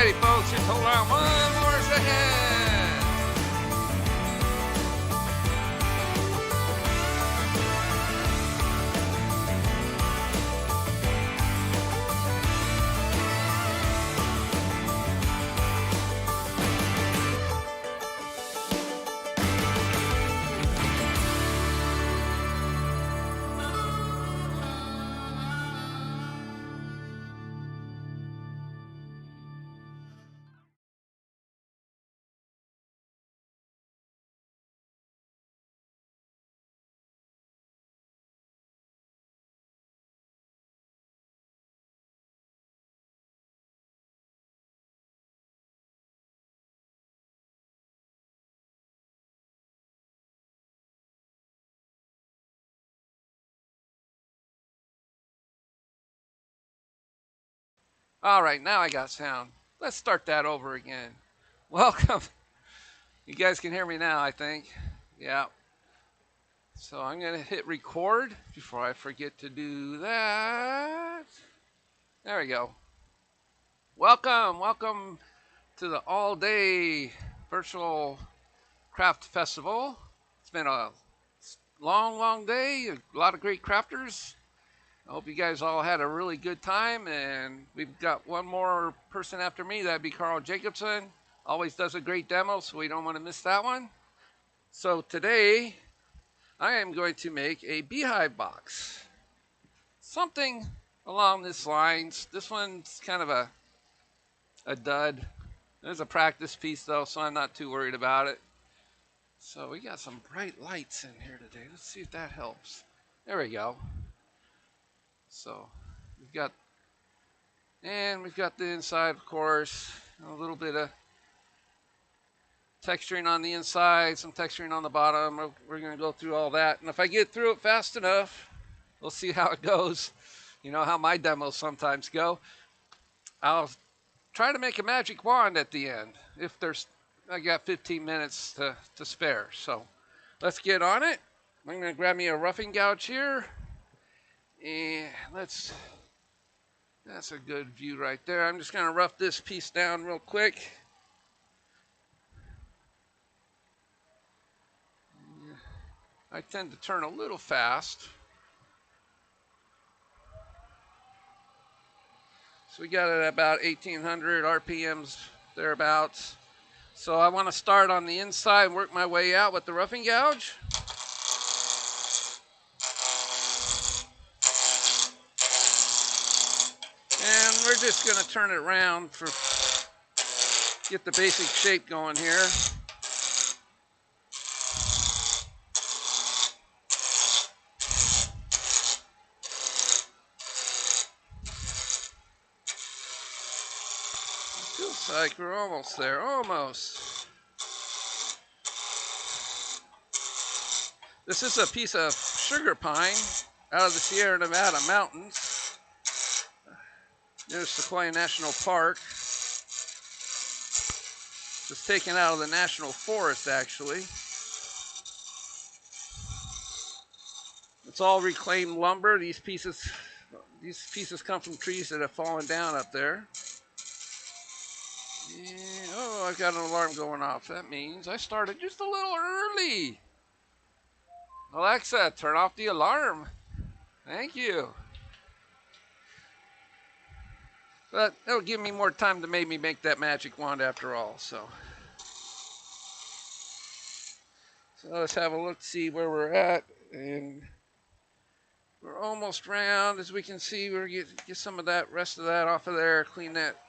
Alrighty, folks, just hold on one more second. All right, now I got sound. Let's start that over again. Welcome. You guys can hear me now, I think. Yeah. So I'm going to hit record before I forget to do that. There we go. Welcome to the all-day virtual craft festival. It's been a long day, a lot of great crafters. I hope you guys all had a really good time, and we've got one more person after me. That'd be Carl Jacobson. Always does a great demo, so we don't want to miss that one. So today, I am going to make a beehive box. Something along these lines. This one's kind of a dud. There's a practice piece though, so I'm not too worried about it. So we got some bright lights in here today. Let's see if that helps. There we go. So we've got the inside, of course. A little bit of texturing on the inside, some texturing on the bottom. We're going to go through all that. And if I get through it fast enough, we'll see how it goes. You know how my demos sometimes go. I'll try to make a magic wand at the end. I got 15 minutes to spare. So let's get on it. I'm going to grab me a roughing gouge here. And that's a good view right there. I'm just going to rough this piece down real quick. I tend to turn a little fast. So we got it at about 1800 RPMs, thereabouts. So I want to start on the inside and work my way out with the roughing gouge. And we're just going to turn it around get the basic shape going here. Feels like we're almost there, almost. This is a piece of sugar pine out of the Sierra Nevada mountains. Near Sequoia National Park. It's taken out of the national forest, actually. It's all reclaimed lumber. These pieces come from trees that have fallen down up there. And, oh, I've got an alarm going off. That means I started just a little early. Alexa, turn off the alarm. Thank you. But that'll give me more time to maybe make that magic wand after all. So let's have a look, see where we're at. And we're almost round. As we can see, we're get some of that rest of that off of there. Clean that.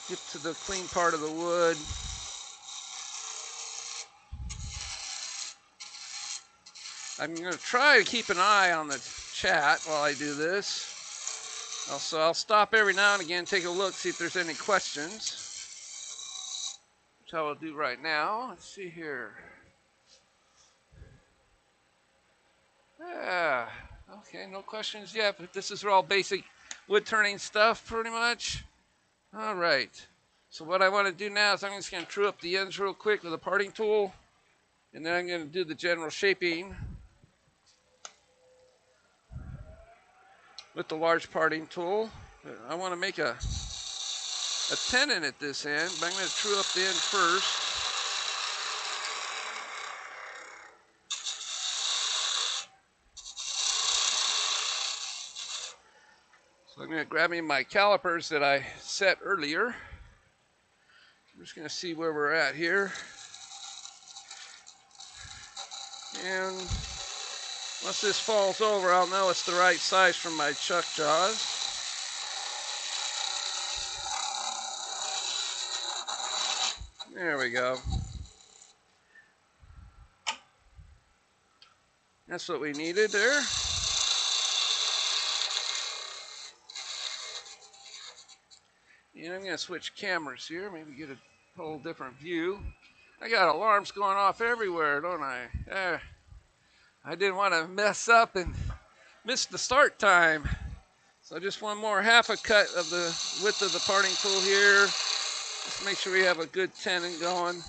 Get to the clean part of the wood. I'm going to try to keep an eye on the chat while I do this. Also, I'll stop every now and again, take a look, see if there's any questions. Which I will do right now. Let's see here. Yeah, okay, no questions yet, but this is all basic wood turning stuff, pretty much. All right. So what I want to do now is I'm just going to true up the ends real quick with a parting tool. And then I'm going to do the general shaping with the large parting tool. I want to make a a tenon at this end, but I'm going to true up the end first. So I'm going to grab me my calipers that I set earlier. I'm just going to see where we're at here. And once this falls over, I'll know it's the right size from my chuck jaws. There we go. That's what we needed there. And I'm going to switch cameras here, maybe get a whole different view. I got alarms going off everywhere, don't I? I didn't want to mess up and miss the start time. So just one more half a cut of the width of the parting tool here. Just make sure we have a good tenon going.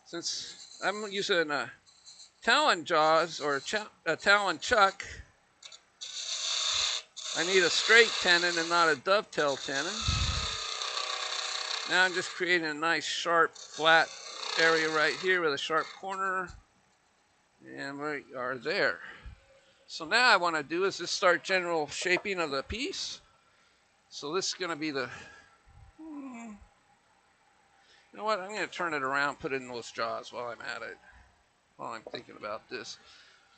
Since I'm using a Talon jaws or a Talon chuck, I need a straight tenon and not a dovetail tenon. Now I'm just creating a nice sharp flat area right here with a sharp corner, and we are there. So now I want to do is just start general shaping of the piece. So this is going to be the, you know what, I'm going to turn it around, put it in those jaws while I'm at it, while I'm thinking about this.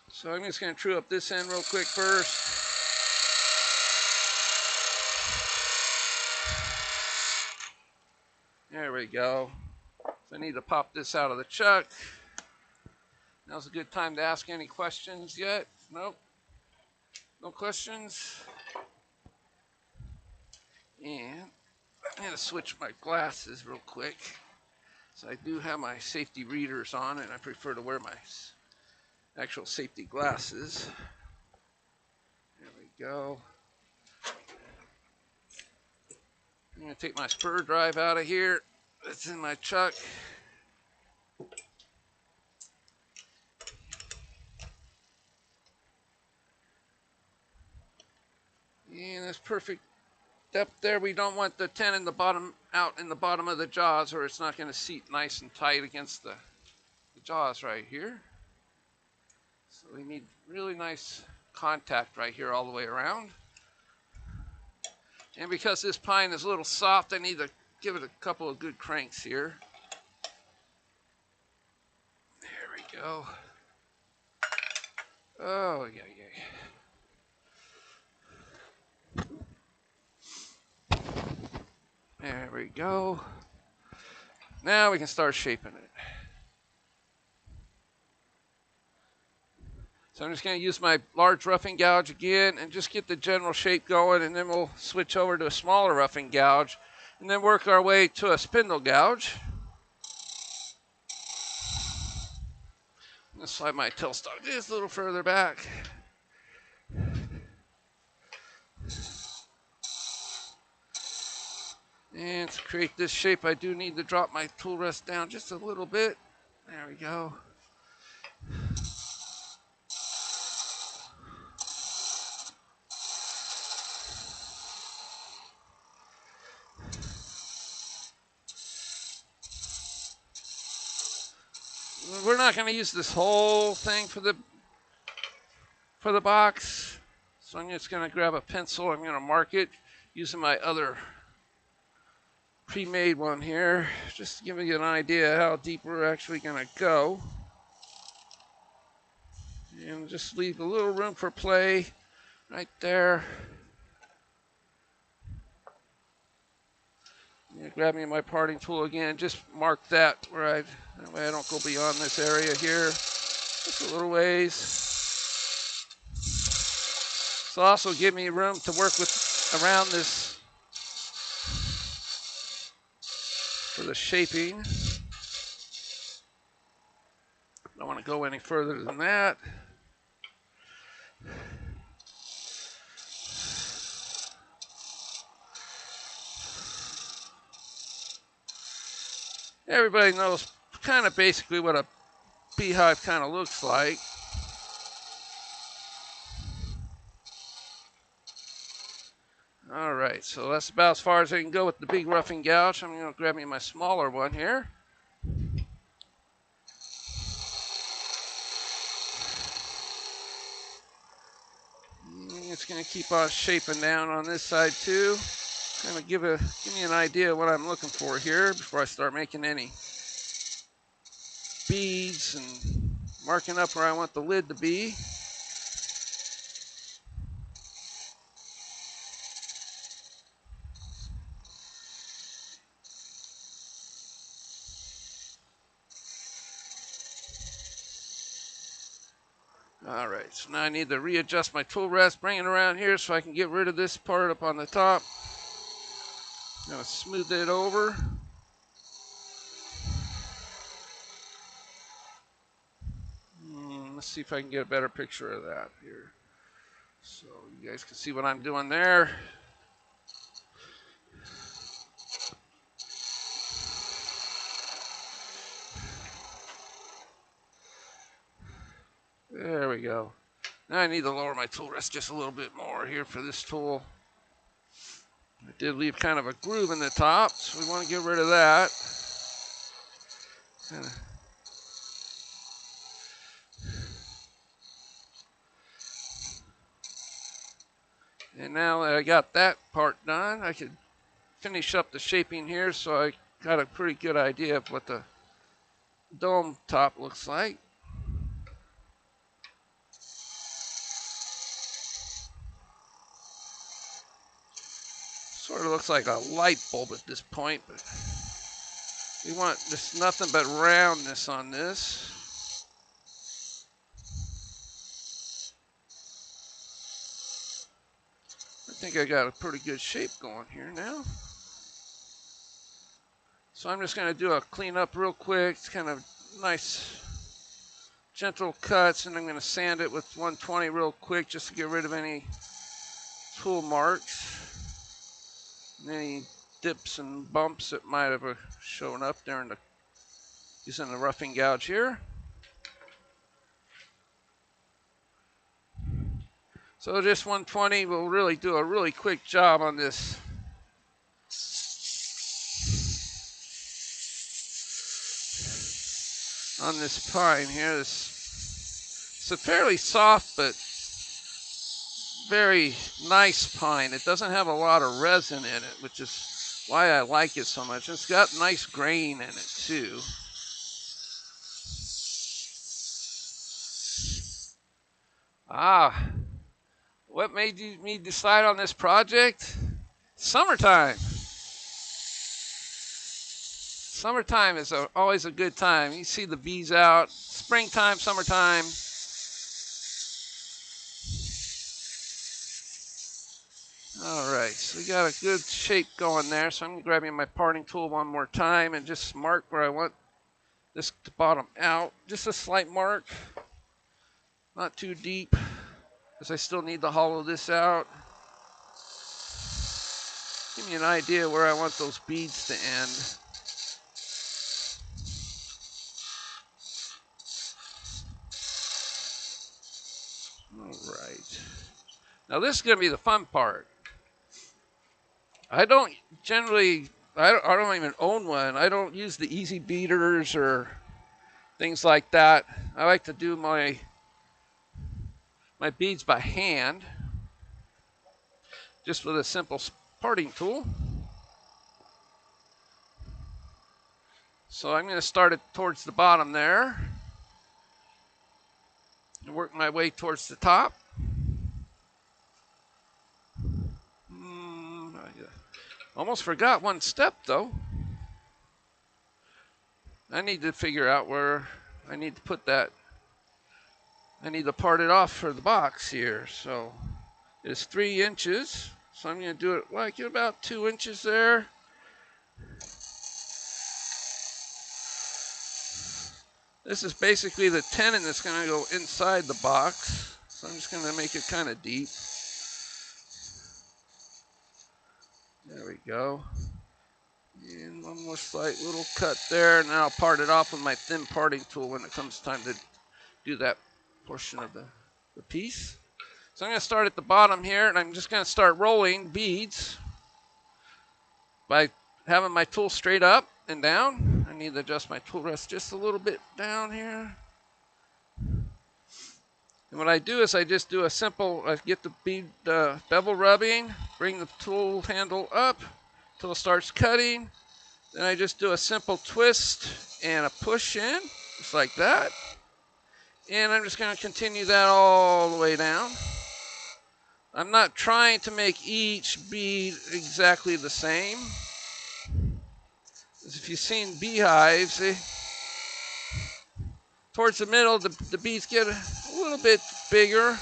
So I'm just going to true up this end real quick first. There we go. So I need to pop this out of the chuck. Now's a good time to ask any questions yet. Nope. No questions. And I'm going to switch my glasses real quick. So I do have my safety readers on, and I prefer to wear my actual safety glasses. There we go. I'm going to take my spur drive out of here. It's in my chuck. And that's perfect depth there. We don't want the tenon out in the bottom of the jaws, or it's not going to seat nice and tight against the jaws right here. So we need really nice contact right here all the way around. And because this pine is a little soft, I need to give it a couple of good cranks here. There we go. Oh, yeah. There we go. Now we can start shaping it. So I'm just going to use my large roughing gouge again and just get the general shape going, and then we'll switch over to a smaller roughing gouge and then work our way to a spindle gouge. I'm going to slide my tailstock just a little further back. And to create this shape, I do need to drop my tool rest down just a little bit. There we go. We're not going to use this whole thing for the box. So I'm just going to grab a pencil. I'm going to mark it using my other pre-made one here, just to give you an idea how deep we're actually going to go. And just leave a little room for play right there. Grab me my parting tool again, just mark that that way I don't go beyond this area here. Just a little ways. So also give me room to work with around this for the shaping. I don't want to go any further than that. Everybody knows kind of basically what a beehive kind of looks like. All right, so that's about as far as I can go with the big roughing gouge. I'm going to grab me my smaller one here. It's going to keep on shaping down on this side too. Kind of give me an idea of what I'm looking for here before I start making any beads and marking up where I want the lid to be. All right, so now I need to readjust my tool rest, bring it around here so I can get rid of this part up on the top. Now smooth it over. Let's see if I can get a better picture of that here. So you guys can see what I'm doing there. There we go. Now I need to lower my tool rest just a little bit more here for this tool. I did leave kind of a groove in the top, so we want to get rid of that. And now that I got that part done, I could finish up the shaping here so I got a pretty good idea of what the dome top looks like. Sort of looks like a light bulb at this point, but we want just nothing but roundness on this. I think I got a pretty good shape going here now. So I'm just going to do a cleanup real quick. It's kind of nice, gentle cuts, and I'm going to sand it with 120 real quick just to get rid of any tool marks, and any dips and bumps that might have shown up during using the roughing gouge here. So just 120 will really do a really quick job on this. On this pine here. It's a fairly soft but very nice pine. It doesn't have a lot of resin in it, which is why I like it so much. It's got nice grain in it too. What made me decide on this project? Summertime. Summertime is always a good time. You see the bees out. Springtime, summertime. All right, so we got a good shape going there. So I'm grabbing my parting tool one more time and just mark where I want this to bottom out. Just a slight mark, not too deep, because I still need to hollow this out. Give me an idea where I want those beads to end. All right. Now this is going to be the fun part. I don't generally, I don't even own one. I don't use the easy beaters or things like that. I like to do my beads by hand, just with a simple parting tool. So I'm going to start it towards the bottom there and work my way towards the top. Almost forgot one step though. I need to figure out where I need to put that. I need to part it off for the box here. So it's 3 inches. So I'm going to do it like about 2 inches there. This is basically the tenon that's going to go inside the box. So I'm just going to make it kind of deep. There we go. And one more slight little cut there, and then I'll part it off with my thin parting tool when it comes time to do that portion of the piece. So I'm going to start at the bottom here, and I'm just going to start rolling beads by having my tool straight up and down. I need to adjust my tool rest just a little bit down here. And what I do is I just do a simple, I get the bead bevel rubbing, bring the tool handle up until it starts cutting. Then I just do a simple twist and a push in, just like that. And I'm just going to continue that all the way down. I'm not trying to make each bead exactly the same. As if you've seen beehives, towards the middle, the beads get a little bit bigger.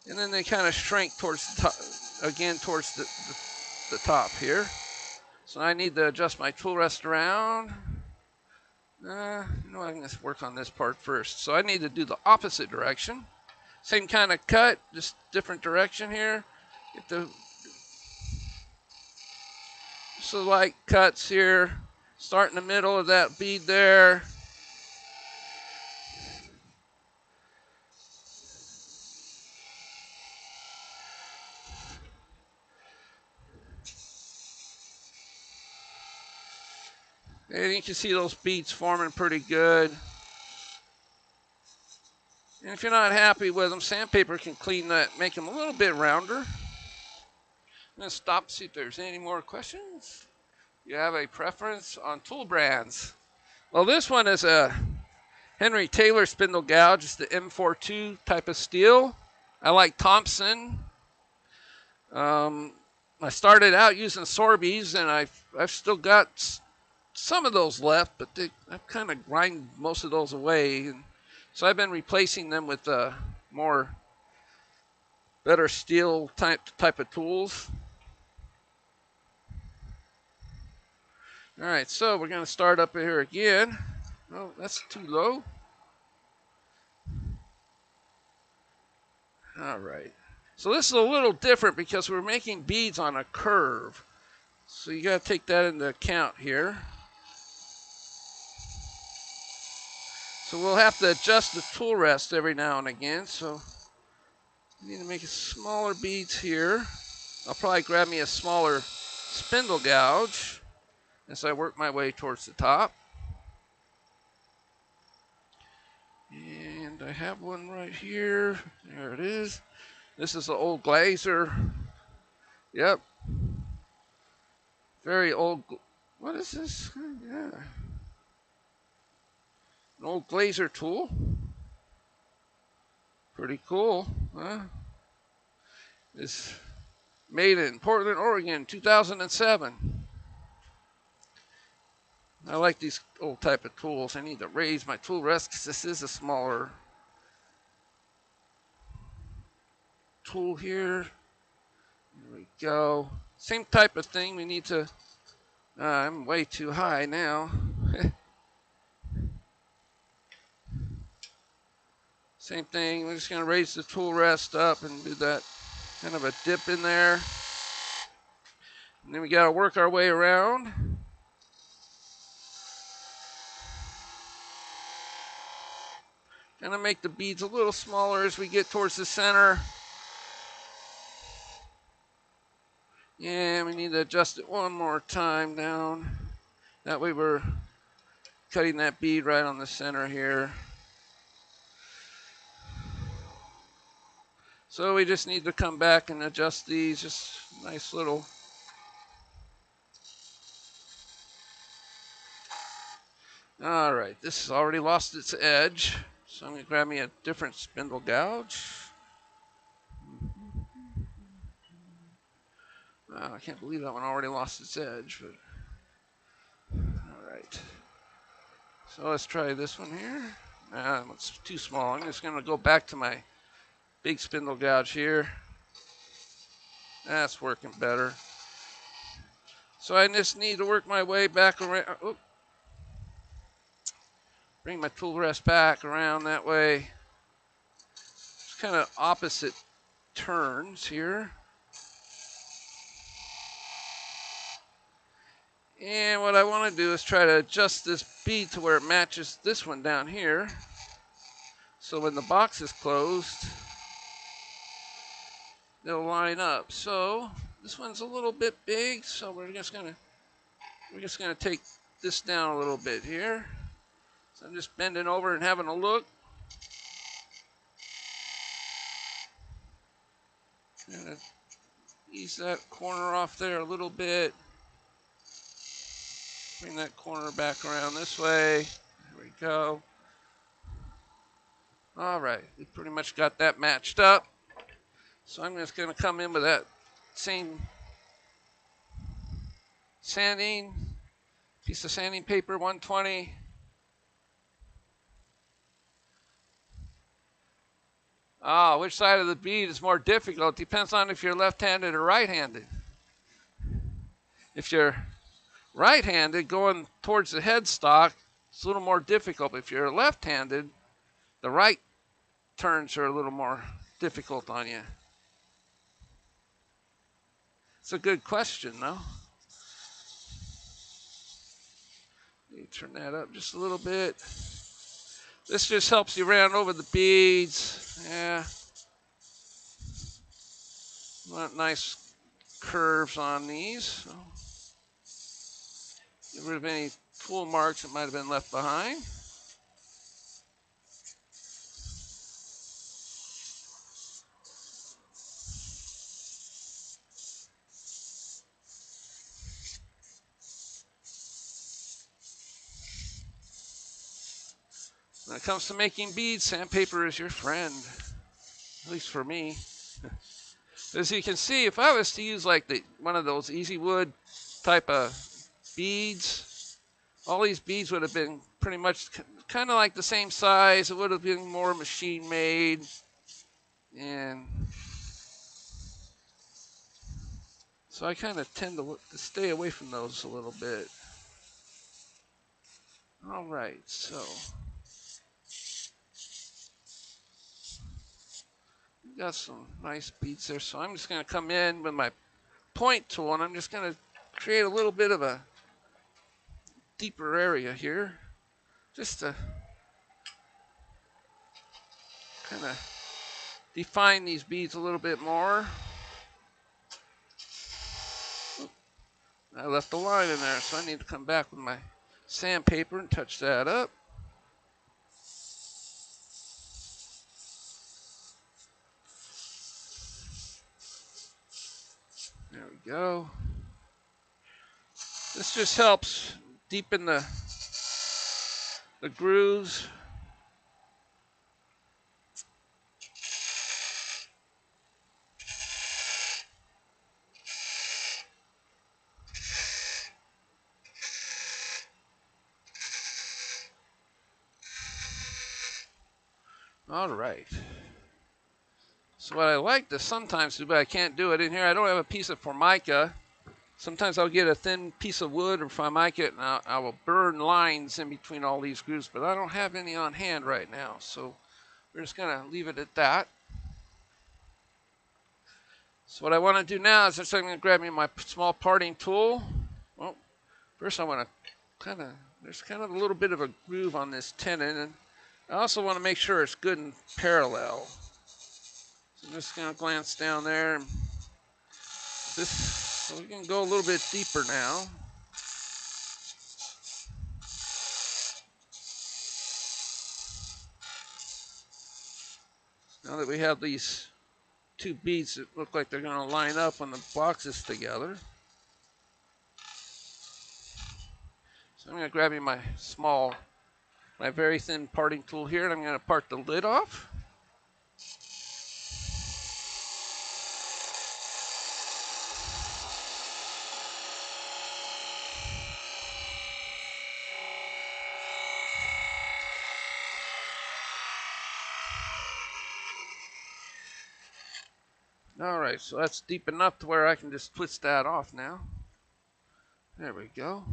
And then they kind of shrink towards the top, again towards the top here. So I need to adjust my tool rest around. I'm going to work on this part first. So I need to do the opposite direction. Same kind of cut, just different direction here. Get the slight cuts here. Start in the middle of that bead there. And you can see those beads forming pretty good. And if you're not happy with them, sandpaper can clean that, make them a little bit rounder. I'm going to stop and see if there's any more questions. You have a preference on tool brands? Well, this one is a Henry Taylor spindle gouge. It's the M42 type of steel. I like Thompson. I started out using Sorbies, and I've still got some of those left, but I've kind of grind most of those away. And so I've been replacing them with more better steel type of tools. All right, so we're going to start up here again. Oh, that's too low. All right. So this is a little different because we're making beads on a curve. So you got to take that into account here. So we'll have to adjust the tool rest every now and again. So I need to make smaller beads here. I'll probably grab me a smaller spindle gouge as I work my way towards the top. And I have one right here. There it is. This is the old Glazer. Yep. Very old. What is this? Yeah. An old Glazer tool. Pretty cool. Huh? It's made in Portland, Oregon, 2007. I like these old type of tools. I need to raise my tool rest because this is a smaller tool here. There we go. Same type of thing. We need to, I'm way too high now. Same thing. We're just going to raise the tool rest up and do that kind of a dip in there. And then we got to work our way around. Gonna make the beads a little smaller as we get towards the center. Yeah, we need to adjust it one more time down. That way we're cutting that bead right on the center here. So we just need to come back and adjust these, just nice little. All right, this has already lost its edge. So I'm gonna grab me a different spindle gouge. I can't believe that one already lost its edge, but all right. So let's try this one here. It's too small. I'm just gonna go back to my big spindle gouge here. That's working better. So I just need to work my way back around. Oop. Bring my tool rest back around that way. It's kind of opposite turns here. And what I want to do is try to adjust this bead to where it matches this one down here. So when the box is closed, they'll line up. So this one's a little bit big, so we're just gonna take this down a little bit here. So I'm just bending over and having a look. Gonna ease that corner off there a little bit. Bring that corner back around this way. There we go. All right, we pretty much got that matched up. So I'm just gonna come in with that same sanding, piece of sanding paper, 120. Which side of the bead is more difficult? Depends on if you're left-handed or right-handed. If you're right-handed, going towards the headstock, it's a little more difficult. If you're left-handed, the right turns are a little more difficult on you. It's a good question, though. Let me turn that up just a little bit. This just helps you round over the beads. Yeah. Want nice curves on these. So get rid of any tool marks that might have been left behind. When it comes to making beads, sandpaper is your friend, at least for me. As you can see, if I was to use like one of those easy wood type of beads, all these beads would have been pretty much kind of like the same size. It would have been more machine made, and so I kind of tend to stay away from those a little bit. All right, so we got some nice beads there. So I'm just going to come in with my point tool, and I'm just going to create a little bit of a deeper area here, just to kind of define these beads a little bit more. I left a line in there, so I need to come back with my sandpaper and touch that up. There we go. This just helps deepen the grooves. All right. So what I like to sometimes do, but I can't do it in here, I don't have a piece of formica. Sometimes I'll get a thin piece of wood or formica, and I will burn lines in between all these grooves, but I don't have any on hand right now, so we're just going to leave it at that. So what I want to do now is I'm going to grab me my small parting tool. Well, first I want to there's kind of a little bit of a groove on this tenon, and I also want to make sure it's good and parallel. So I'm just going to glance down there. So we can go a little bit deeper now. Now that we have these two beads that look like they're going to line up when the box is together. So I'm going to grab me my very thin parting tool here, and I'm going to part the lid off. All right, so that's deep enough to where I can just twist that off now. There we go.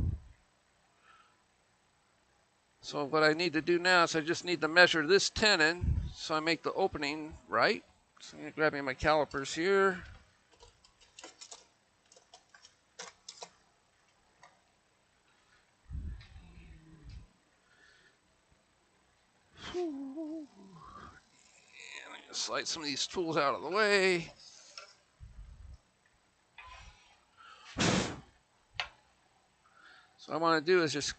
So what I need to do now is I just need to measure this tenon so I make the opening right. So I'm going to grab me my calipers here. slide some of these tools out of the way. So what I want to do is just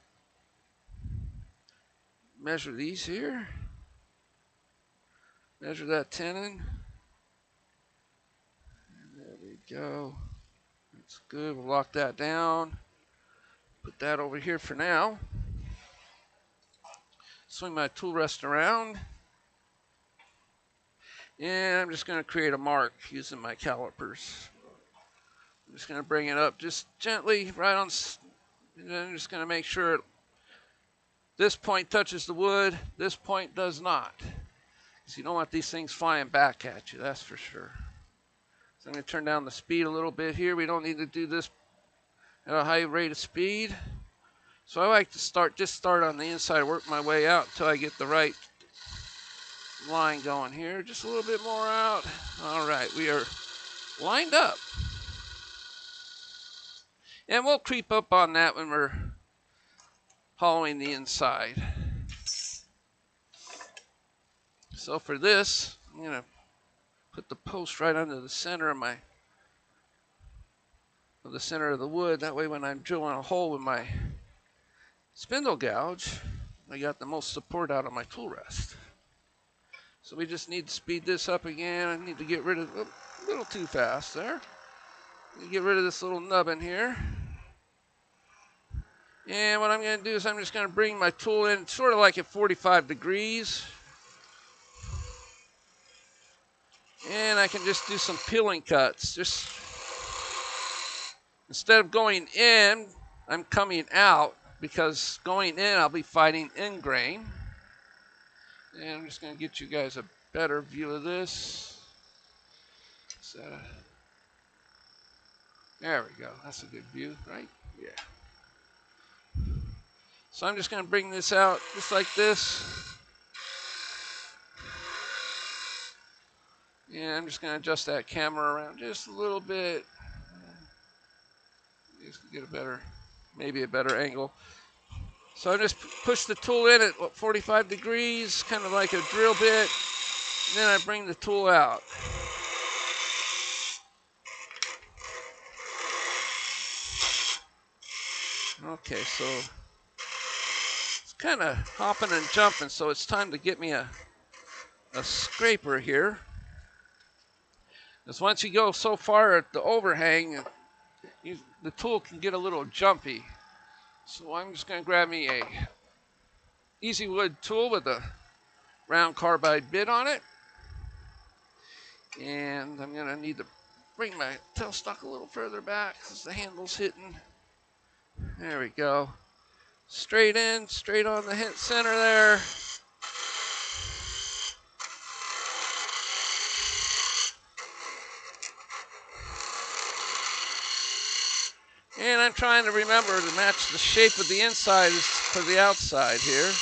measure these here. Measure that tenon. There we go. That's good. We'll lock that down. Put that over here for now. Swing my tool rest around. And I'm just going to create a mark using my calipers. I'm just going to bring it up just gently, right on. And then I'm just going to make sure this point touches the wood, this point does not. Because you don't want these things flying back at you, that's for sure. So I'm going to turn down the speed a little bit here. We don't need to do this at a high rate of speed. So I like to start on the inside, work my way out until I get the right line going here. Just a little bit more out. All right, we are lined up. And we'll creep up on that when we're hollowing the inside. So for this, I'm going to put the post right under the center of the center of the wood. That way when I'm drilling a hole with my spindle gouge, I got the most support out of my tool rest. So we just need to speed this up again. I need to get rid of, a little too fast there. Get rid of this little nubbin here. And what I'm going to do is I'm just going to bring my tool in sort of like at 45 degrees. And I can just do some peeling cuts. Just instead of going in, I'm coming out, because going in I'll be fighting in grain. And I'm just going to get you guys a better view of this. So, there we go. That's a good view, right? Yeah. So I'm just going to bring this out just like this. And I'm just going to adjust that camera around just a little bit. Just to get a better, maybe a better angle. So I just push the tool in at 45 degrees, kind of like a drill bit. And then I bring the tool out. Okay, so it's kind of hopping and jumping, so it's time to get me a scraper here. Because once you go so far at the overhang, the tool can get a little jumpy. So I'm just going to grab me a easy wood tool with a round carbide bit on it. And I'm going to need to bring my tailstock a little further back because the handle's hitting. There we go. Straight in, straight on the hit center there. And I'm trying to remember to match the shape of the inside to the outside here.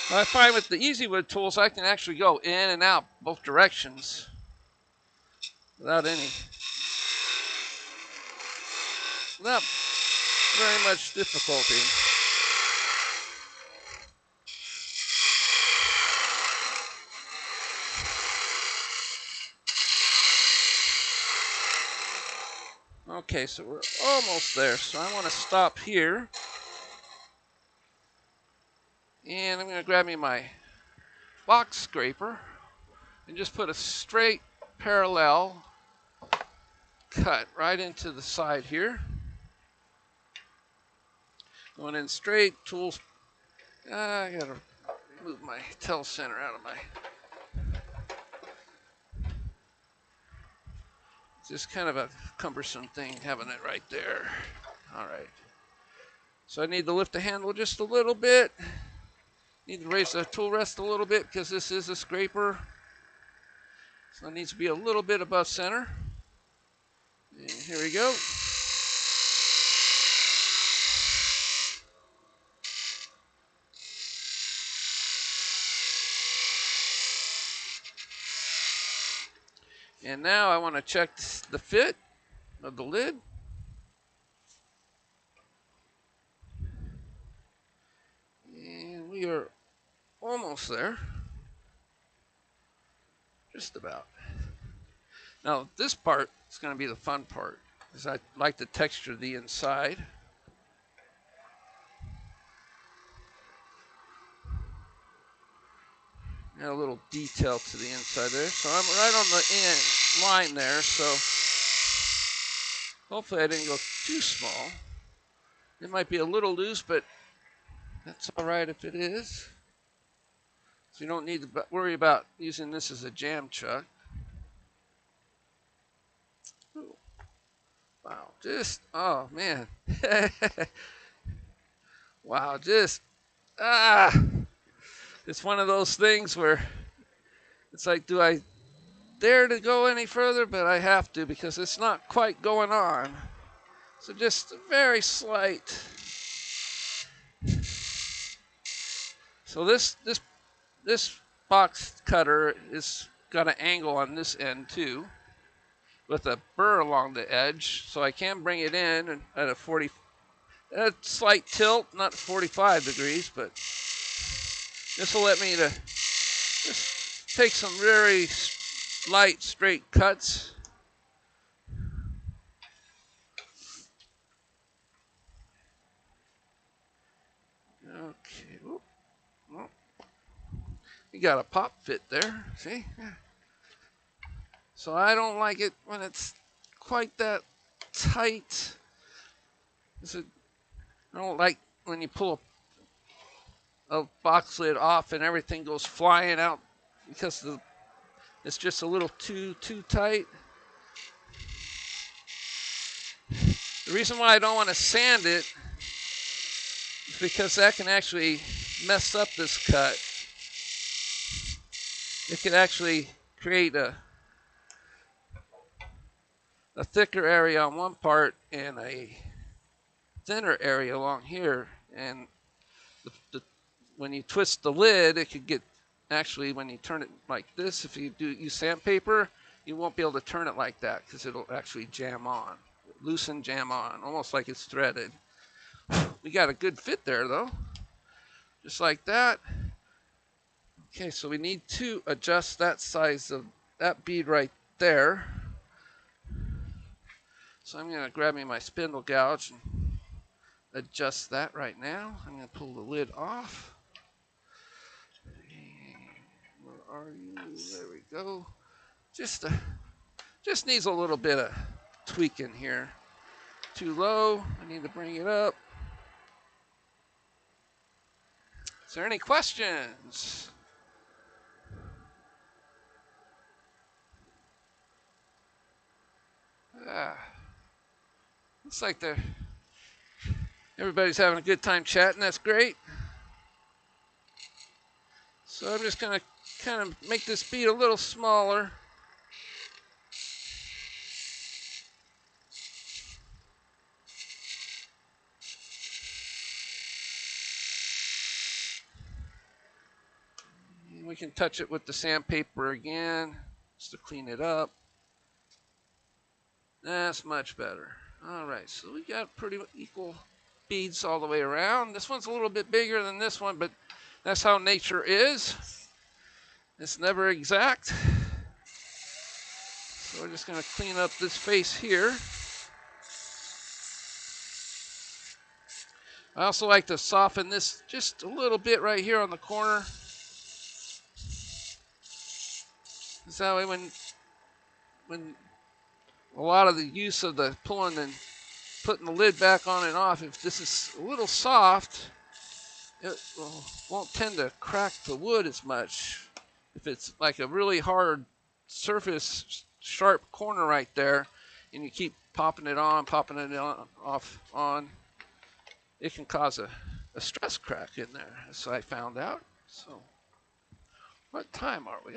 I find with the easy wood tools, I can actually go in and out both directions without very much difficulty. Okay, so we're almost there. So I want to stop here. And I'm going to grab me my box scraper and just put a straight parallel cut right into the side here. Going in straight, tools. I got to move my tail center out of my. It's just kind of a cumbersome thing having it right there. All right. So I need to lift the handle just a little bit. Need to raise the tool rest a little bit because this is a scraper. So it needs to be a little bit above center. And here we go. And now I want to check the fit of the lid. And we are almost there. Just about. Now this part is going to be the fun part, because I like to texture the inside. Add a little detail to the inside there. So I'm right on the end line there, so hopefully I didn't go too small. It might be a little loose, but that's all right if it is. So you don't need to worry about using this as a jam chuck. Ooh. Wow, just, oh man. Wow, just, it's one of those things where it's like, do I dare to go any further? But I have to, because it's not quite going on. So just a very slight. So this box cutter is got an angle on this end too, with a burr along the edge, so I can bring it in at a slight tilt, not 45 degrees, but this will let me to just take some very light, straight cuts. Okay. Oop. Well, you got a pop fit there, see? Yeah. So I don't like it when it's quite that tight. I don't like when you pull a box lid off and everything goes flying out because it's just a little too tight. The reason why I don't want to sand it is because that can actually mess up this cut. It could actually create a thicker area on one part and a thinner area along here. And when you twist the lid, it could get, actually when you turn it like this, if you use sandpaper, you won't be able to turn it like that because it'll actually jam on, loosen, jam on, almost like it's threaded. We got a good fit there though, just like that. Okay, so we need to adjust that size of that bead right there. So I'm gonna grab me my spindle gouge and adjust that right now. I'm gonna pull the lid off. Where are you? There we go. Just needs a little bit of tweaking here. Too low. I need to bring it up. Is there any questions? Looks like everybody's having a good time chatting. That's great. So I'm just going to kind of make this bead a little smaller. We can touch it with the sandpaper again just to clean it up. That's much better. All right, so we got pretty equal beads all the way around. This one's a little bit bigger than this one, but that's how nature is. It's never exact. So we're just going to clean up this face here. I also like to soften this just a little bit right here on the corner. So that way when a lot of the use of the pulling and putting the lid back on and off, if this is a little soft, it won't tend to crack the wood as much. If it's like a really hard surface, sharp corner right there, and you keep popping it on, off, on, it can cause a stress crack in there, as I found out. So, what time are we?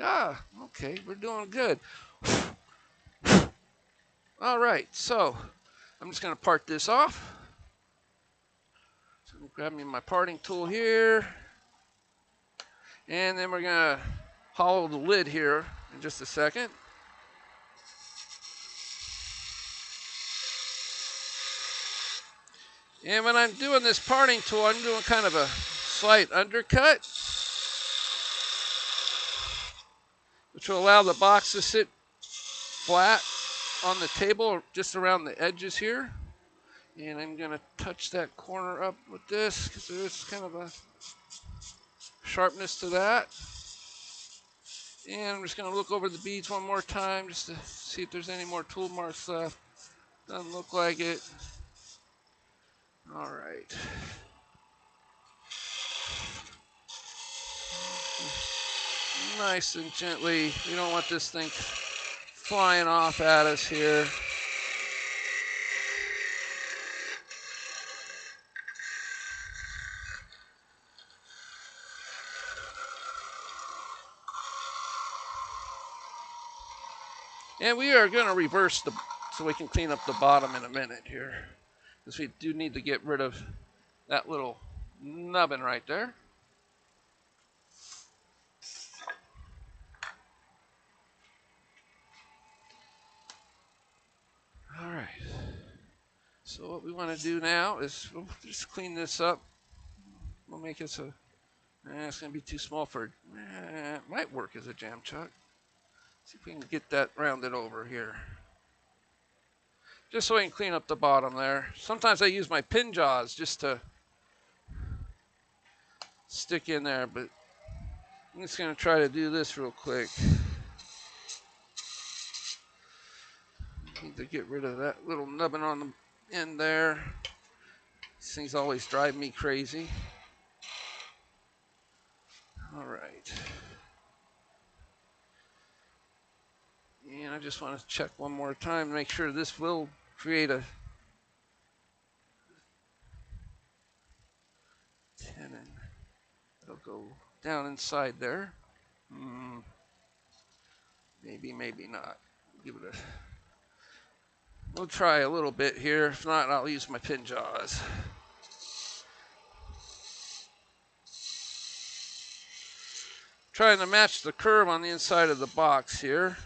Okay, we're doing good. All right, so I'm just going to part this off. So I'm grab me my parting tool here. And then we're going to hollow the lid here in just a second. And when I'm doing this parting tool, I'm doing kind of a slight undercut, which will allow the box to sit flat on the table just around the edges here. And I'm going to touch that corner up with this because there's kind of a sharpness to that. And I'm just going to look over the beads one more time just to see if there's any more tool marks left. Doesn't look like it. All right. Nice and gently. We don't want this thing flying off at us here. And we are going to reverse the so we can clean up the bottom in a minute here, because we do need to get rid of that little nubbin right there. All right. So what we want to do now is we'll just clean this up. We'll make this a. It's going to be too small for. It might work as a jam chuck. See if we can get that rounded over here. Just so I can clean up the bottom there. Sometimes I use my pin jaws just to stick in there, but I'm just going to try to do this real quick. Need to get rid of that little nubbin on the end there. These things always drive me crazy. All right. And I just want to check one more time to make sure this will create a tenon. It'll go down inside there. Maybe, maybe not. Give it a. We'll try a little bit here. If not, I'll use my pin jaws. Trying to match the curve on the inside of the box here.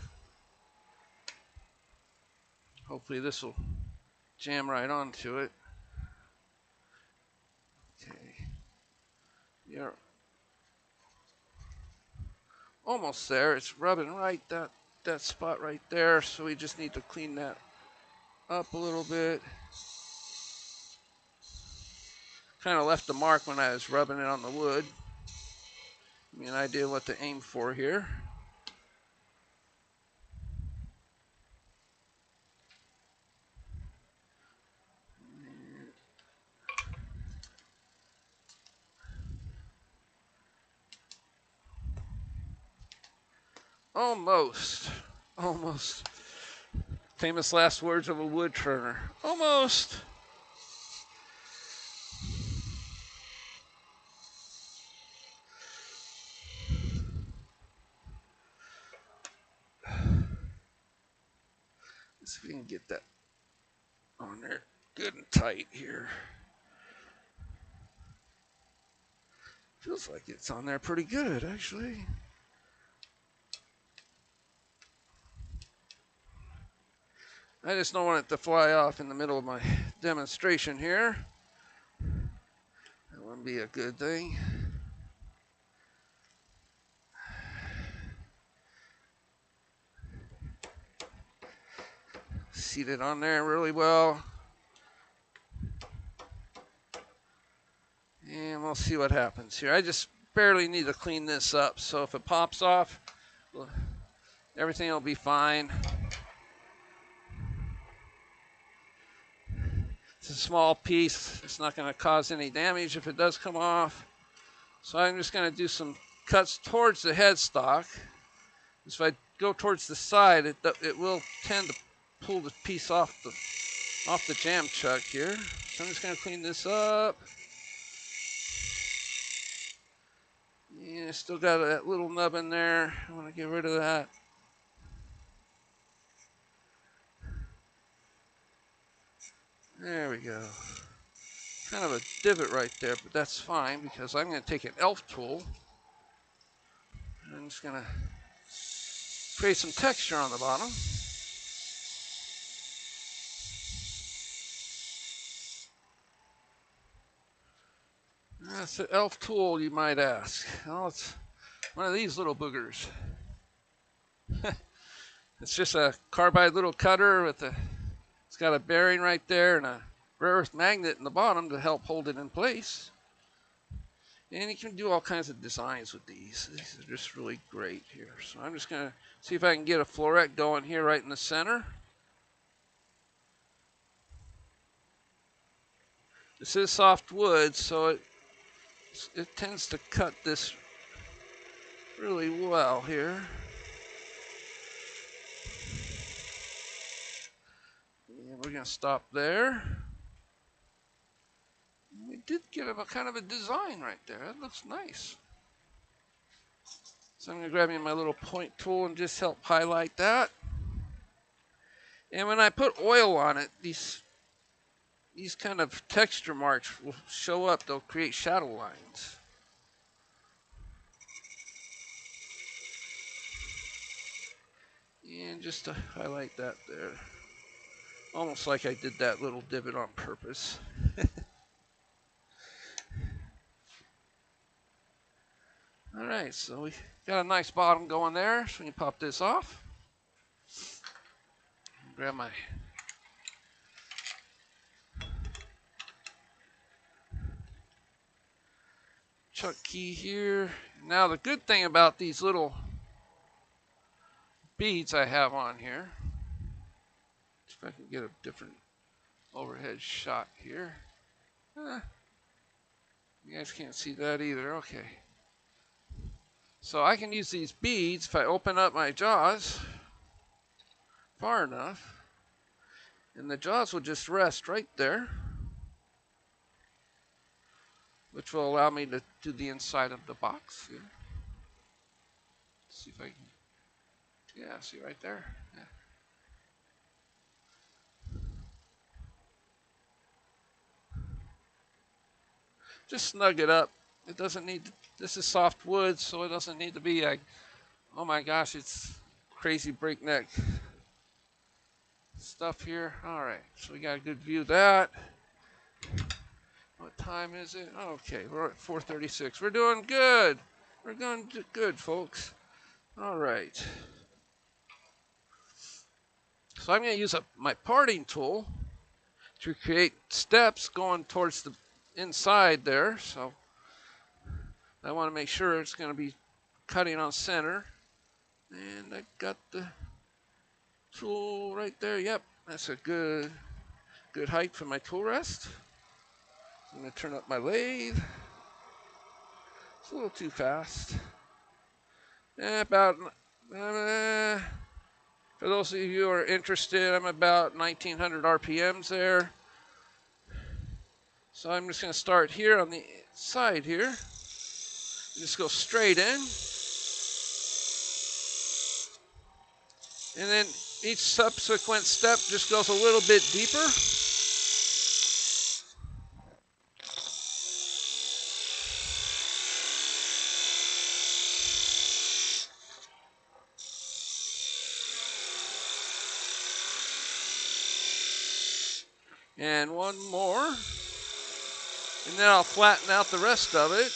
Hopefully this will jam right onto it. Okay. You're almost there. It's rubbing right that spot right there. So we just need to clean that up a little bit. Kind of left the mark when I was rubbing it on the wood. Give me an idea what to aim for here. Almost. Almost. Famous last words of a wood turner. Almost. Let's see if we can get that on there good and tight here. Feels like it's on there pretty good, actually. I just don't want it to fly off in the middle of my demonstration here. That wouldn't be a good thing. Seat it on there really well. And we'll see what happens here. I just barely need to clean this up. So if it pops off, well, everything will be fine. It's a small piece. It's not going to cause any damage if it does come off. So I'm just going to do some cuts towards the headstock. If I go towards the side, it will tend to pull the piece off the jam chuck here. So I'm just going to clean this up. Yeah, still got that little nub in there. I want to get rid of that. There we go. Kind of a divot right there, but that's fine because I'm going to take an elf tool. And I'm just going to create some texture on the bottom. That's an elf tool, you might ask. Well, it's one of these little boogers. It's just a carbide little cutter with a. It's got a bearing right there and a rare earth magnet in the bottom to help hold it in place. And you can do all kinds of designs with these. These are just really great here. So I'm just going to see if I can get a floret going here right in the center. This is soft wood, so it tends to cut this really well here. And we're going to stop there. We did get a kind of a design right there. That looks nice. So I'm going to grab me my little point tool and just help highlight that. And when I put oil on it, these kind of texture marks will show up. They'll create shadow lines. And just to highlight that there. Almost like I did that little divot on purpose. All right, so we got a nice bottom going there. So we can pop this off. Grab my chuck key here. Now the good thing about these little beads I have on here, if I can get a different overhead shot here. You guys can't see that either. Okay. So I can use these beads if I open up my jaws far enough, and the jaws will just rest right there, which will allow me to do the inside of the box here. Let's see if I can, yeah, see right there. Yeah. Just snug it up. It doesn't need, this is soft wood, so it doesn't need to be like, oh my gosh, it's crazy breakneck stuff here. All right, so we got a good view of that. What time is it? Okay, we're at 4:36. We're doing good. We're doing good, folks. All right. So I'm going to use my parting tool to create steps going towards the inside there. So I want to make sure it's going to be cutting on center. And I got the tool right there. Yep, that's a good height for my tool rest. I'm going to turn up my lathe. It's a little too fast. About, for those of you who are interested, I'm about 1900 RPMs there. So I'm just going to start here on the side here. Just go straight in. And then each subsequent step just goes a little bit deeper. And one more. And then I'll flatten out the rest of it,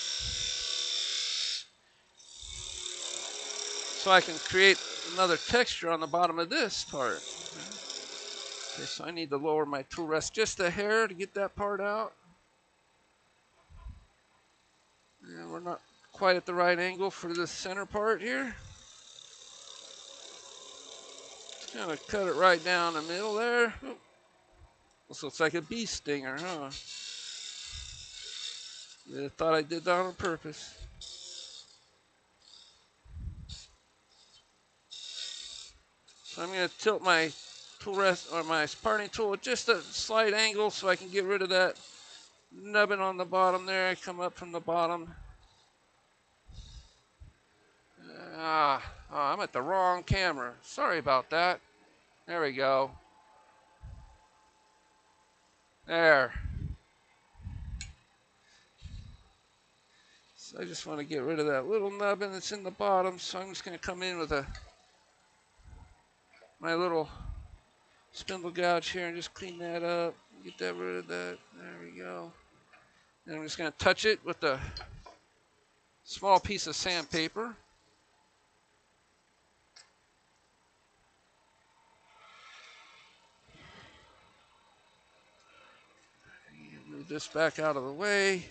so I can create another texture on the bottom of this part. Okay, so I need to lower my tool rest just a hair to get that part out. And we're not quite at the right angle for the center part here. Just kind of cut it right down the middle there. Oh, this looks like a bee stinger, huh? I thought I did that on purpose. So I'm going to tilt my tool rest or my parting tool at just a slight angle so I can get rid of that nubbin on the bottom there. I come up from the bottom. I'm at the wrong camera. Sorry about that. There we go. There. So I just want to get rid of that little nubbin that's in the bottom. So I'm just going to come in with my little spindle gouge here and just clean that up. Get that rid of that. There we go. And I'm just going to touch it with a small piece of sandpaper. Move this back out of the way.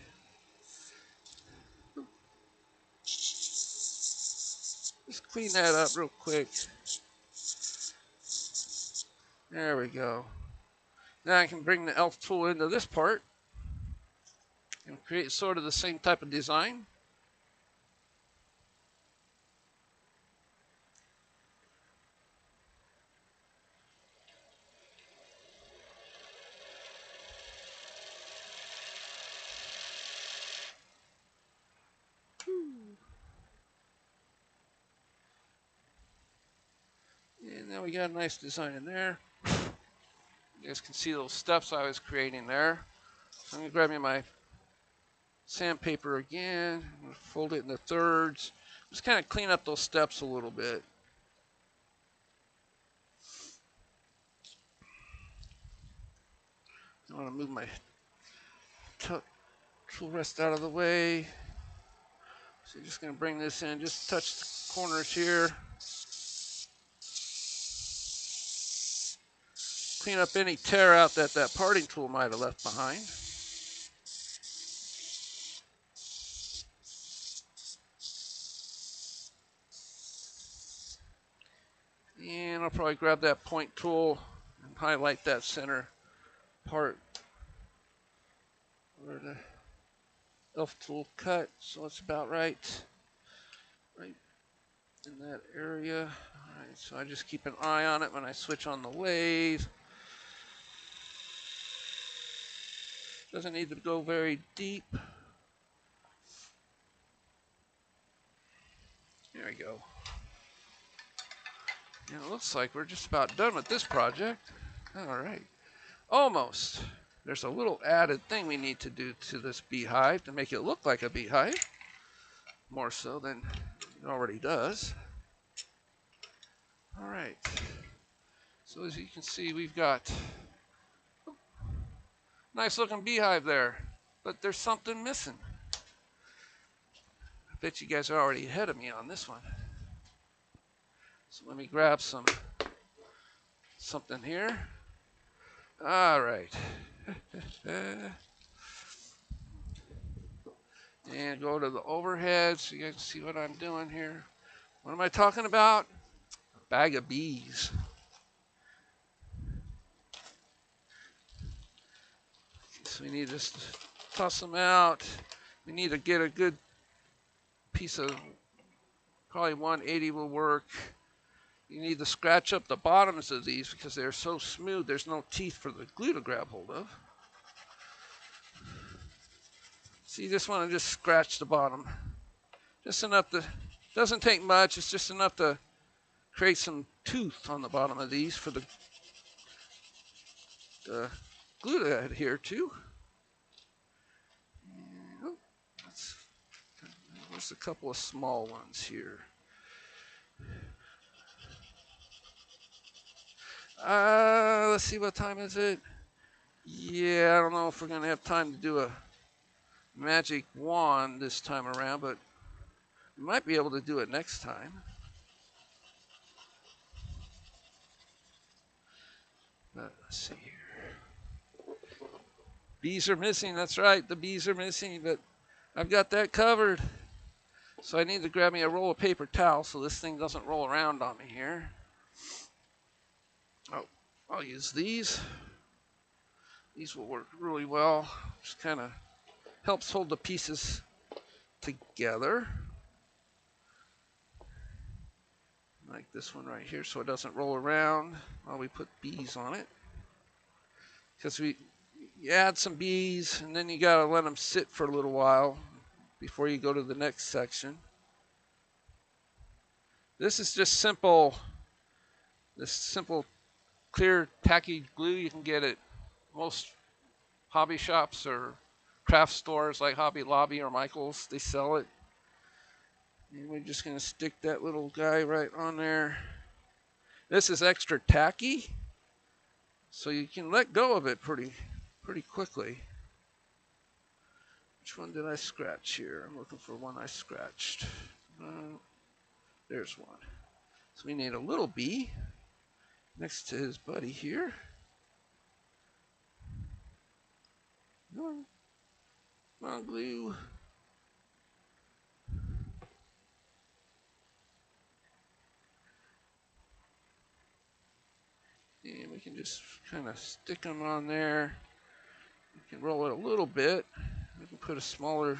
Just clean that up real quick. There we go. Now I can bring the elf tool into this part and create sort of the same type of design. And now we got a nice design in there. You guys can see those steps I was creating there. So I'm going to grab me my sandpaper again, fold it into thirds. Just kind of clean up those steps a little bit. I want to move my tool rest out of the way. So just going to bring this in, just touch the corners here. Clean up any tear out that parting tool might have left behind. And I'll probably grab that point tool and highlight that center part where the elf tool cut. So it's about right in that area. All right, so I just keep an eye on it when I switch on the lathe. Doesn't need to go very deep. There we go. And it looks like we're just about done with this project. All right, almost. There's a little added thing we need to do to this beehive to make it look like a beehive, more so than it already does. All right, so as you can see, we've got a nice looking beehive there, but there's something missing. I bet you guys are already ahead of me on this one. So let me grab something here. All right. And go to the overhead so you guys can see what I'm doing here. What am I talking about? A bag of bees. So we need to just toss them out. We need to get a good piece of, probably 180 will work. You need to scratch up the bottoms of these because they're so smooth. There's no teeth for the glue to grab hold of. So you just want to just scratch the bottom. Just enough to, doesn't take much. It's just enough to create some tooth on the bottom of these for the glue to adhere to. Oh, there's a couple of small ones here. Let's see, what time is it? Yeah, I don't know if we're going to have time to do a magic wand this time around, but we might be able to do it next time. But let's see here. Bees are missing, that's right, the bees are missing, but I've got that covered. So I need to grab me a roll of paper towel so this thing doesn't roll around on me here. Oh, I'll use these. These will work really well. Just kind of helps hold the pieces together. Like this one right here, so it doesn't roll around while we put bees on it. Because you add some bees and then you gotta let them sit for a little while before you go to the next section. This is just simple, this simple clear tacky glue you can get at most hobby shops or craft stores like Hobby Lobby or Michael's. They sell it. And we're just gonna stick that little guy right on there. This is extra tacky, so you can let go of it pretty quickly. Which one did I scratch here? I'm looking for one I scratched. There's one. So we need a little bee next to his buddy here. Come on, glue. And we can just kind of stick them on there. We can roll it a little bit. We can put a smaller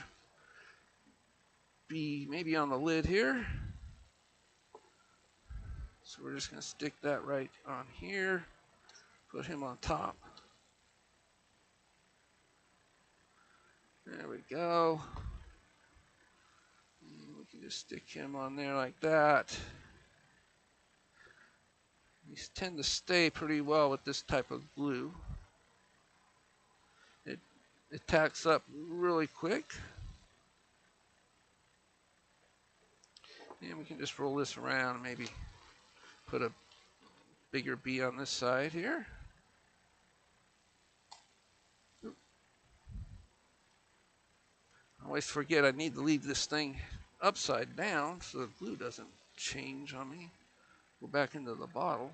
bee maybe on the lid here. So we're just going to stick that right on here. Put him on top. There we go. And we can just stick him on there like that. These tend to stay pretty well with this type of glue. It tacks up really quick. And we can just roll this around and maybe put a bigger bee on this side here. I always forget I need to leave this thing upside down so the glue doesn't change on me. Go back into the bottle.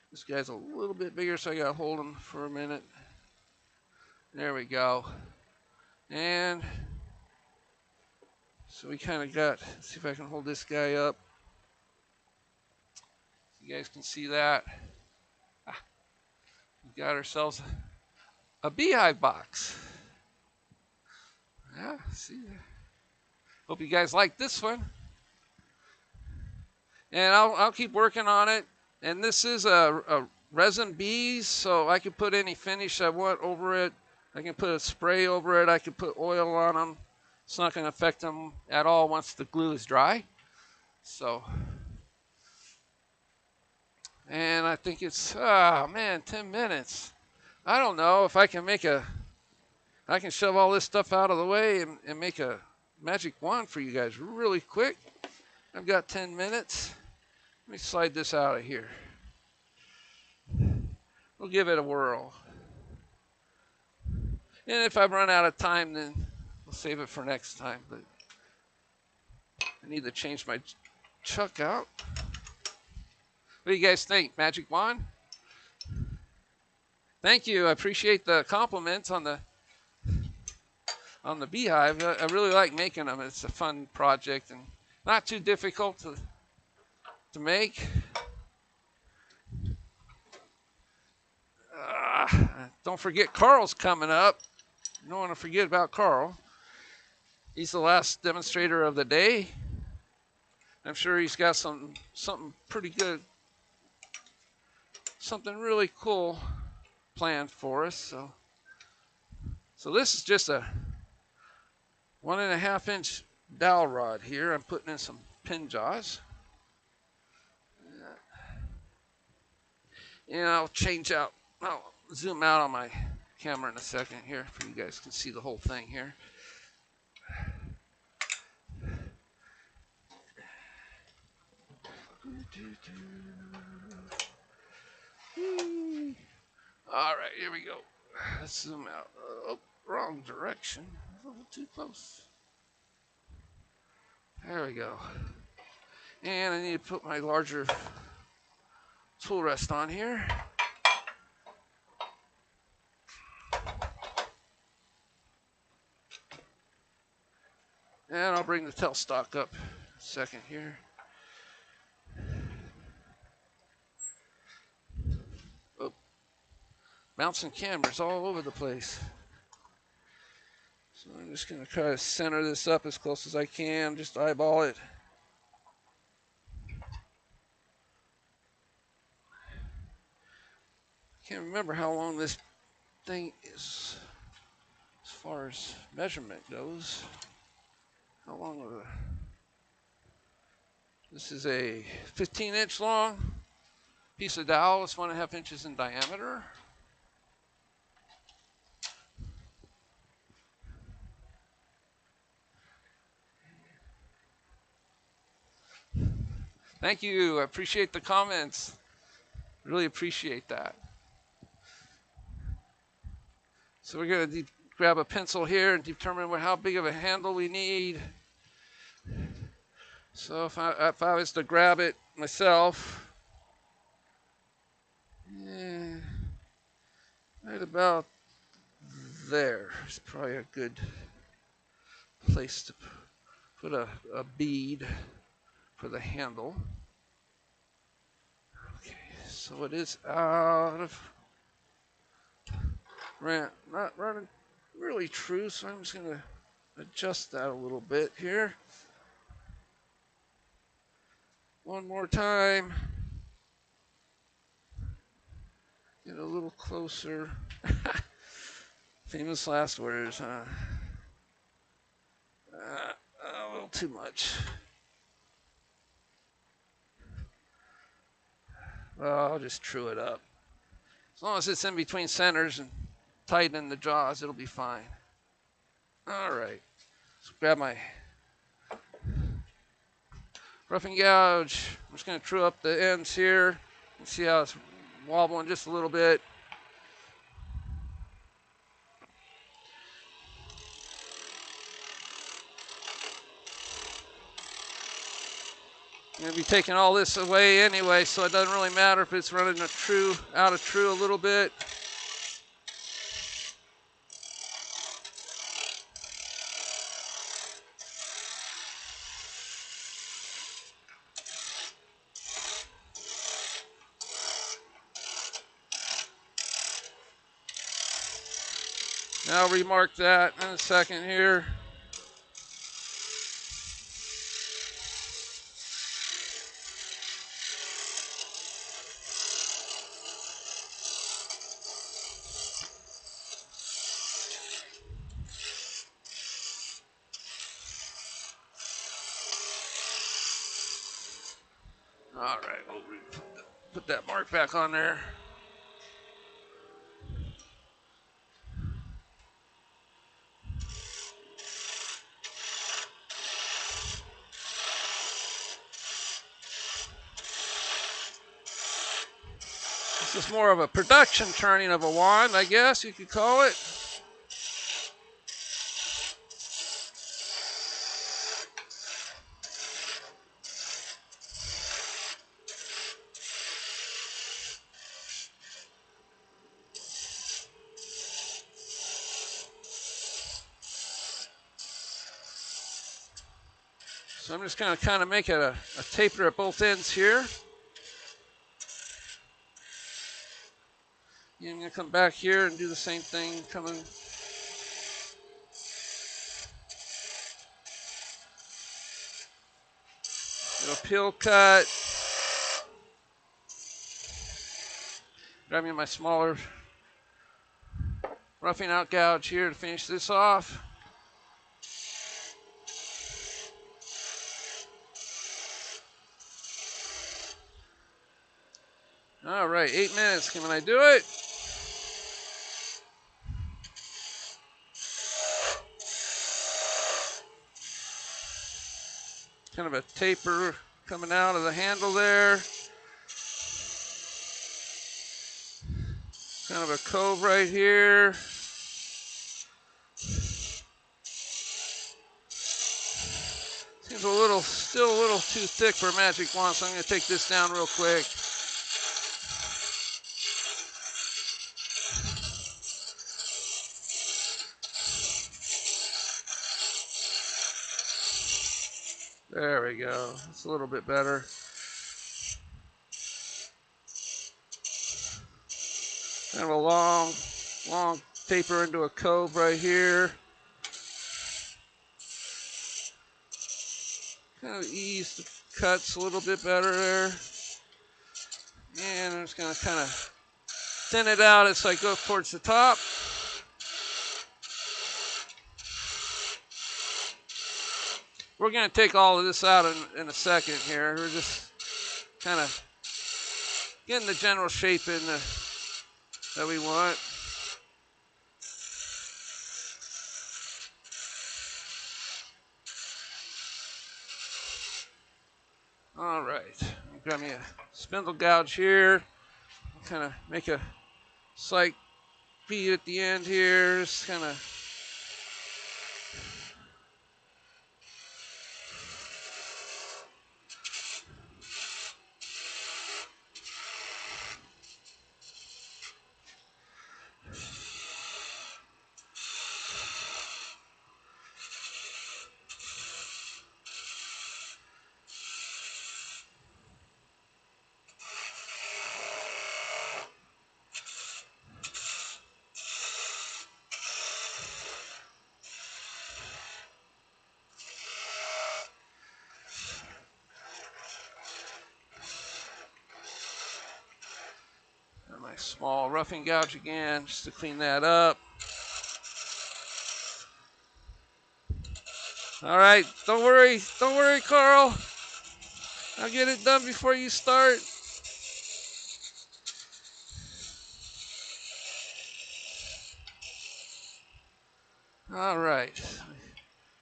This guy's a little bit bigger, so I gotta hold him for a minute. There we go. And so we kind of got, let's see if I can hold this guy up. You guys can see that. We got ourselves a beehive box. Yeah, see that. Hope you guys like this one. And I'll keep working on it. And this is a resin bees, so I can put any finish I want over it. I can put a spray over it. I can put oil on them. It's not going to affect them at all once the glue is dry. So, and I think it's, 10 minutes. I don't know if I can I can shove all this stuff out of the way and make a magic wand for you guys really quick. I've got 10 minutes. Let me slide this out of here. We'll give it a whirl. And if I run out of time, then we'll save it for next time. But I need to change my chuck out. What do you guys think? Magic wand? Thank you. I appreciate the compliments on the beehive. I really like making them. It's a fun project and not too difficult to make. Don't forget Carl's coming up. You don't want to forget about Carl. He's the last demonstrator of the day. I'm sure he's got something pretty good, something really cool planned for us. So this is just a 1.5 inch dowel rod here. I'm putting in some pin jaws. And I'll zoom out on my camera in a second here for you guys can see the whole thing here. All right, here we go. Let's zoom out. Oh, wrong direction. A little too close. There we go. And I need to put my larger tool rest on here. And I'll bring the tailstock up a second here. Oh, bouncing cameras all over the place. So I'm just going to try to center this up as close as I can, just eyeball it. Can't remember how long this thing is as far as measurement goes. How long of this is a 15-inch long piece of dowel. It's 1.5 inches in diameter. Thank you. I appreciate the comments. Really appreciate that. So we're going to grab a pencil here and determine how big of a handle we need. So if I was to grab it myself, right about there is probably a good place to put a bead for the handle. Okay, so it is out of not running really true, so I'm just going to adjust that a little bit here. One more time. Get a little closer. Famous last words, huh? A little too much. Well, I'll just true it up. As long as it's in between centers and tighten the jaws, it'll be fine. All right. Let's grab my roughing gouge. I'm just going to true up the ends here and see how it's wobbling just a little bit. I'm going to be taking all this away anyway, so it doesn't really matter if it's running out of true a little bit. Now I'll remark that in a second here. All right, we'll put that mark back on there. This is more of a production turning of a wand, I guess you could call it. So I'm just going to kind of make it a taper at both ends here. I'm going to come back here and do the same thing, coming. Do a peel cut. Grabbing my smaller roughing out gouge here to finish this off. All right, 8 minutes. Can I do it? Kind of a taper coming out of the handle there. Kind of a cove right here. Seems still a little too thick for a magic wand, so I'm going to take this down real quick. There we go. It's a little bit better. Kind of a long taper into a cove right here. Kind of ease the cuts a little bit better there. And I'm just going to kind of thin it out as I go towards the top. We're going to take all of this out in a second here. We're just kind of getting the general shape that we want. All right, grab me a spindle gouge here. Kind of make a slight bead at the end here, just kind of. My small roughing gouge again, just to clean that up. All right, don't worry, Carl. I'll get it done before you start. All right,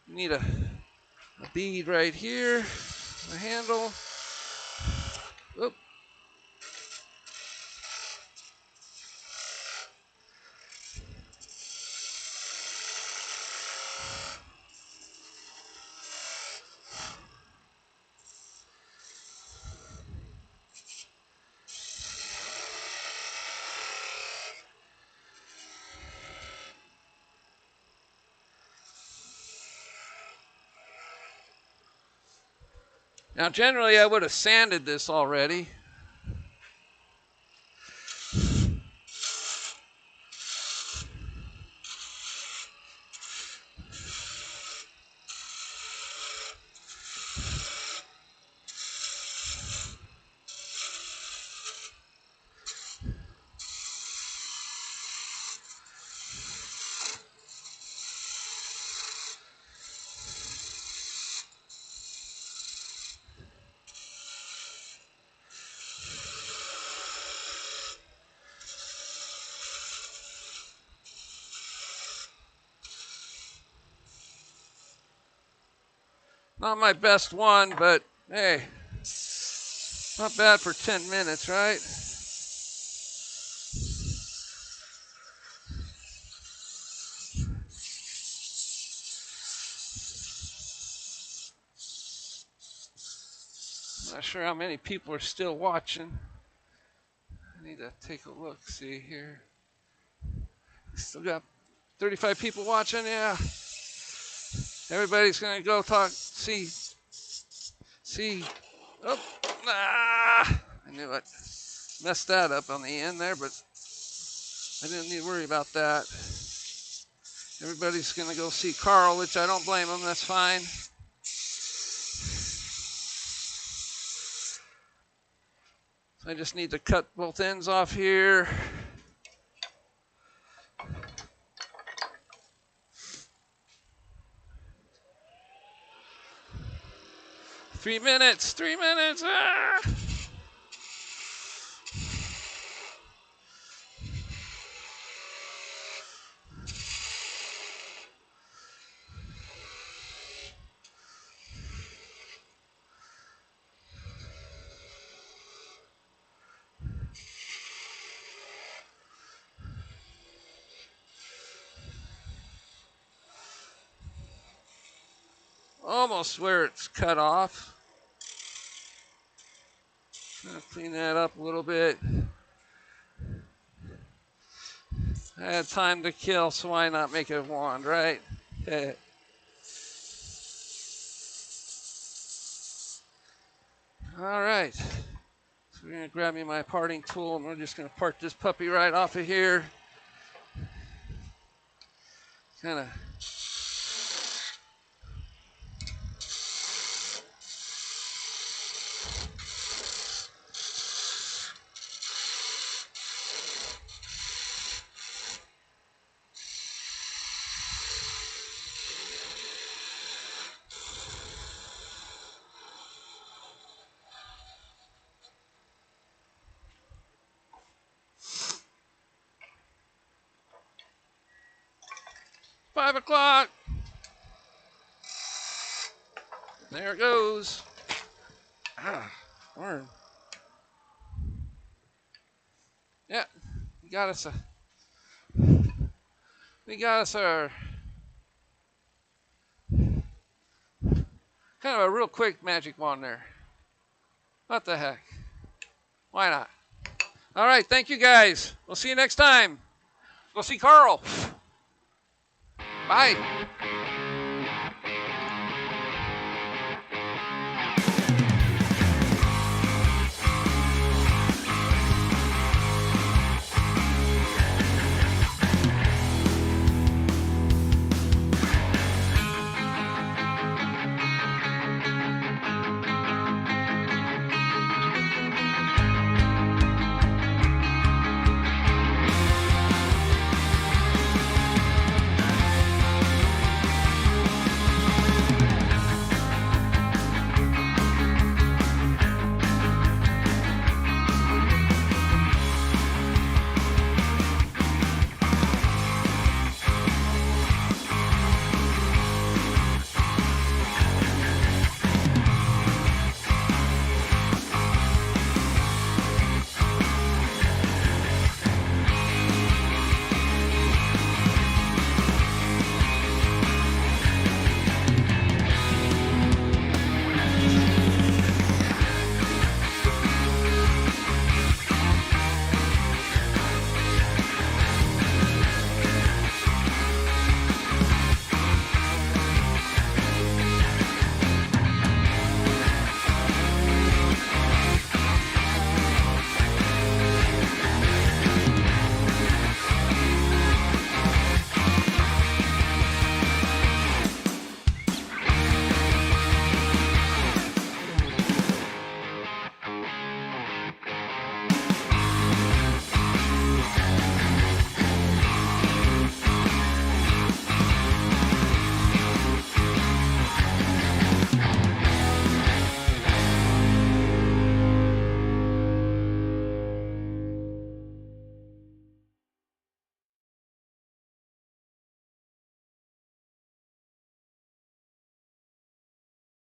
you need a bead right here, a handle. Oop. Now, generally, I would have sanded this already. Not my best one, but hey, not bad for 10 minutes, right? Not sure how many people are still watching. I need to take a look, see here. Still got 35 people watching, yeah. Everybody's gonna go talk, see. Oh, I knew it. Messed that up on the end there, but I didn't need to worry about that. Everybody's gonna go see Carl, which I don't blame them, that's fine. I just need to cut both ends off here. Three minutes. Ah! Almost where it's cut off. I'll clean that up a little bit. I had time to kill, so why not make it a wand, right? All right. So we're gonna grab me my parting tool, and we're just gonna part this puppy right off of here. Kind of. 5 o'clock. There it goes. Darn. Yeah, you got us a We got us our kind of a real quick magic wand there. What the heck? Why not? All right, thank you guys. We'll see you next time. We'll see Carl. Bye.